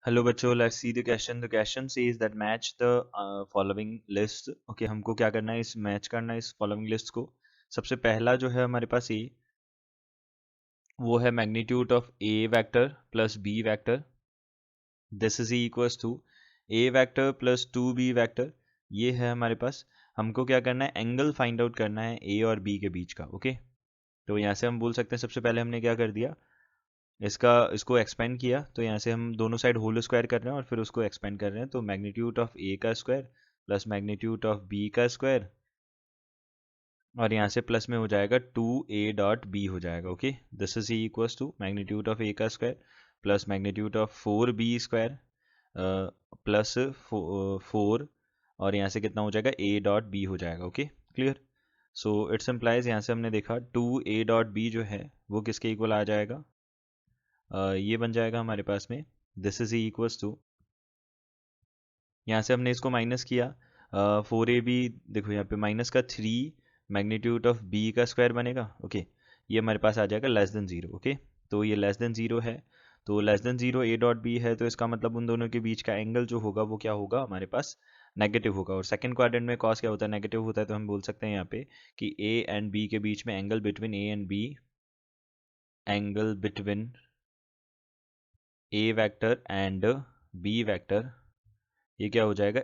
Hello बच्चों, let's see the question. The question says that match the following list. Okay, हमको क्या करना है, इस मैच करना है इस फॉलोइंग लिस्ट को। सबसे पहला जो है हमारे पास ये वो है magnitude of A vector plus B vector. This is equals to A vector plus 2b vector. ये है हमारे पास। हमको क्या करना है, एंगल फाइंड आउट करना है ए और बी के बीच का। ओके, तो यहाँ से हम बोल सकते हैं सबसे पहले हमने क्या कर दिया, इसको एक्सपेंड किया। तो यहाँ से हम दोनों साइड होल स्क्वायर कर रहे हैं और फिर उसको एक्सपेंड कर रहे हैं। तो मैग्नीट्यूड ऑफ ए का square plus magnitude of B का स्क्वायर, और यहाँ से प्लस में हो जाएगा 2a.b हो जाएगा। Okay, this is equals to magnitude of A का square plus magnitude of 4b square plus 4, और यहाँ से कितना हो जाएगा, a.b हो जाएगा। Okay, clear. So it's implies, यहाँ से हमने देखा 2a.b जो है वो किसके इक्वल आ जाएगा, ये बन जाएगा हमारे पास में, दिस इज इक्वल्स टू, यहाँ से हमने इसको माइनस किया, 4ab, देखो यहाँ पे माइनस का 3 मैग्नीट्यूड ऑफ b का स्क्वायर बनेगा। ओके, ये हमारे पास आ जाएगा लेस देन जीरो। ओके, तो ये लेस देन जीरो है, तो लेस देन जीरो a.b है, तो इसका मतलब उन दोनों के बीच का एंगल जो होगा वो क्या होगा हमारे पास, नेगेटिव होगा। और सेकंड क्वाड्रेंट में कॉस क्या होता है, नेगेटिव होता है। तो हम बोल सकते हैं यहाँ पे कि a एंड b के बीच में angle between a and b, angle between a vector and b vector, ये क्या हो जाएगा,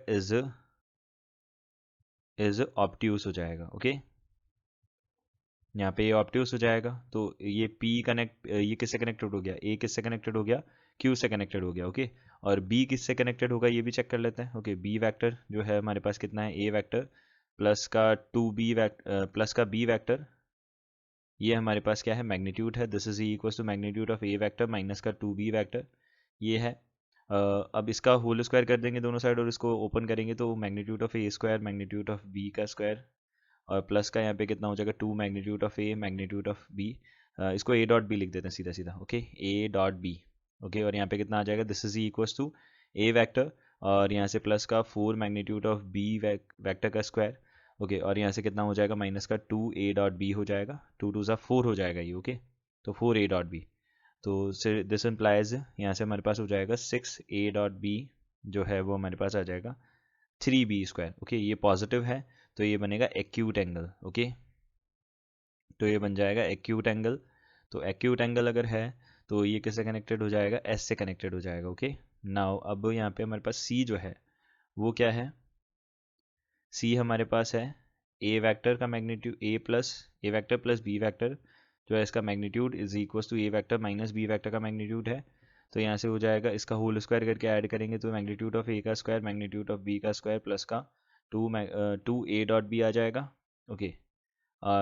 इज ऑब्ट्यूज हो जाएगा। ओके, यहाँ पे ये ऑब्ट्यूज हो जाएगा। तो ये P कनेक्ट, ये किससे कनेक्टेड हो गया, A किससे कनेक्टेड हो गया, Q से कनेक्टेड हो गया। ओके, और B किससे कनेक्टेड होगा ये भी चेक कर लेते हैं। ओके, B वेक्टर जो है हमारे पास कितना है, A वेक्टर प्लस का 2B वेक्टर प्लस का B वेक्टर, ये हमारे पास क्या है, मैग्नीट्यूड है। This is equal to magnitude of A vector minus का 2B वेक्टर, ये है। अब इसका होल स्क्वायर कर देंगे दोनों साइड और इसको ओपन करेंगे, तो magnitude of A square magnitude of B का स्क्वायर, और प्लस का यहाँ पे कितना हो जाएगा, 2 magnitude of A magnitude of B. इसको ए डॉट बी लिख देते हैं सीधा सीधा। Okay, A dot B. Okay, और यहाँ पे कितना आ जाएगा, this is equals to A vector, और यहाँ से प्लस का 4 मैग्नीट्यूड ऑफ बी वैक्टर का स्क्वायर। ओके, और यहाँ से कितना हो जाएगा, माइनस का 2 ए डॉट बी हो जाएगा, 2 टू ज़ा 4 हो जाएगा ये। ओके, तो 4 ए डॉट बी। तो दिस इम्प्लाइज, यहाँ से हमारे पास हो जाएगा 6 a.b, जो है वो हमारे पास आ जाएगा 3b स्क्वायर। ओके, ये पॉजिटिव है, तो ये बनेगा एक्यूट एंगल। ओके, तो ये बन जाएगा एक्यूट एंगल। तो एक्यूट एंगल अगर है तो ये किससे कनेक्टेड हो जाएगा, एस से कनेक्टेड हो जाएगा। ओके, नाउ अब यहाँ पे हमारे पास सी जो है वो क्या है, सी हमारे पास है ए वेक्टर का magnitude, A vector plus B vector, जो है इसका magnitude is equal to A vector minus B vector का मैग्नीट्यूड है। तो यहाँ से हो जाएगा, इसका होल स्क्वायर करके ऐड करेंगे तो मैग्नीट्यूड ऑफ ए का स्क्वायर मैग्नीट्यूड ऑफ बी का स्क्वायर प्लस का 2 a.b आ जाएगा। Okay,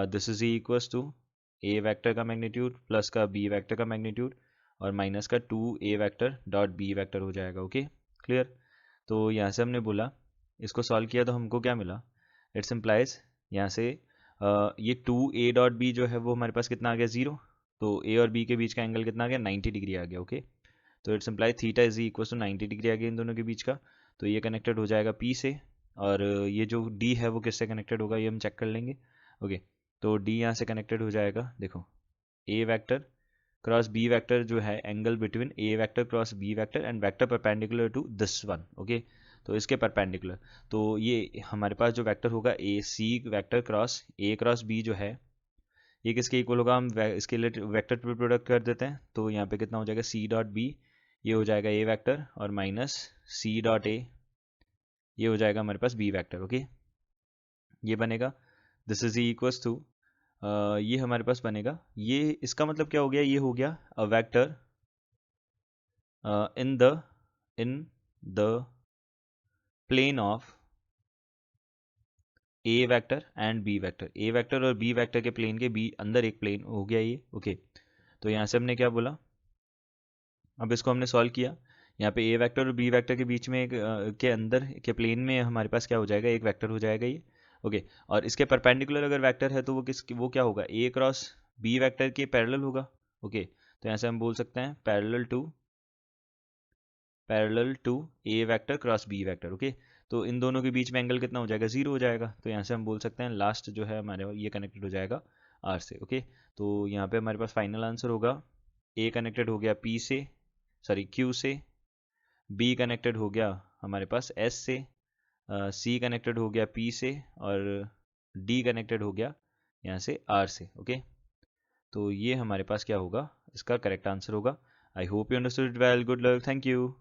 this is equals to A vector का मैग्नीट्यूड प्लस का बी वेक्टर का मैग्नीट्यूड, और माइनस का 2 a vector dot B vector हो जाएगा। Okay, clear. तो यहाँ से हमने बोला, इसको सॉल्व किया तो हमको क्या मिला, इट्स इम्प्लाइज, यहाँ से ये 2 a.b जो है वो हमारे पास कितना आ गया, जीरो। तो ए और बी के बीच का एंगल कितना आ गया, 90 डिग्री आ गया। ओके, तो it's implies theta is equal to 90 degree आ गया इन दोनों के बीच का। तो ये कनेक्टेड हो जाएगा P से, और ये जो D है वो किससे कनेक्टेड होगा ये हम चेक कर लेंगे। ओके, तो D यहाँ से कनेक्टेड हो जाएगा, देखो A vector cross B vector जो है angle between A vector cross B vector and vector perpendicular to this one. Okay, तो इसके परपेंडिकुलर, तो ये हमारे पास जो वेक्टर होगा A C vector cross A cross B जो है ये किसके इक्वल होगा, हम इसके लिए वेक्टर प्रोडक्ट कर देते हैं। तो यहाँ पे कितना हो जाएगा, सी डॉट बी, ये हो जाएगा ए वेक्टर, और माइनस सी डॉट ए, ये हो जाएगा हमारे पास बी वेक्टर। ओके, ये बनेगा, दिस इज इक्वल्स टू, ये हमारे पास बनेगा, ये इसका मतलब क्या हो गया, ये हो गया a vector in the in the plane of A vector and B vector, A vector और बी वेक्टर के प्लेन के बी अंदर एक प्लेन हो गया ये। ओके, तो यहाँ से हमने क्या बोला, अब इसको हमने सॉल्व किया, यहाँ पे ए वेक्टर और बी वेक्टर के बीच में एक के अंदर के प्लेन में हमारे पास क्या हो जाएगा, एक वेक्टर हो जाएगा ये। ओके, और इसके परपेंडिकुलर अगर वेक्टर है तो वो क्या होगा, ए क्रॉस बी वेक्टर के पैरेलल होगा। ओके, तो यहाँ से हम बोल सकते हैं parallel to A vector cross B vector. Okay, तो इन दोनों के बीच में एंगल कितना हो जाएगा, जीरो हो जाएगा। तो यहाँ से हम बोल सकते हैं लास्ट जो है हमारे ये कनेक्टेड हो जाएगा आर से। ओके, तो यहाँ पे हमारे पास फाइनल आंसर होगा, ए कनेक्टेड हो गया पी से, सॉरी क्यू से, बी कनेक्टेड हो गया हमारे पास एस से, सी कनेक्टेड हो गया पी से, और डी कनेक्टेड हो गया यहाँ से आर से। ओके, तो ये हमारे पास क्या होगा, इसका करेक्ट आंसर होगा। I hope you understood it well. Good luck, thank you.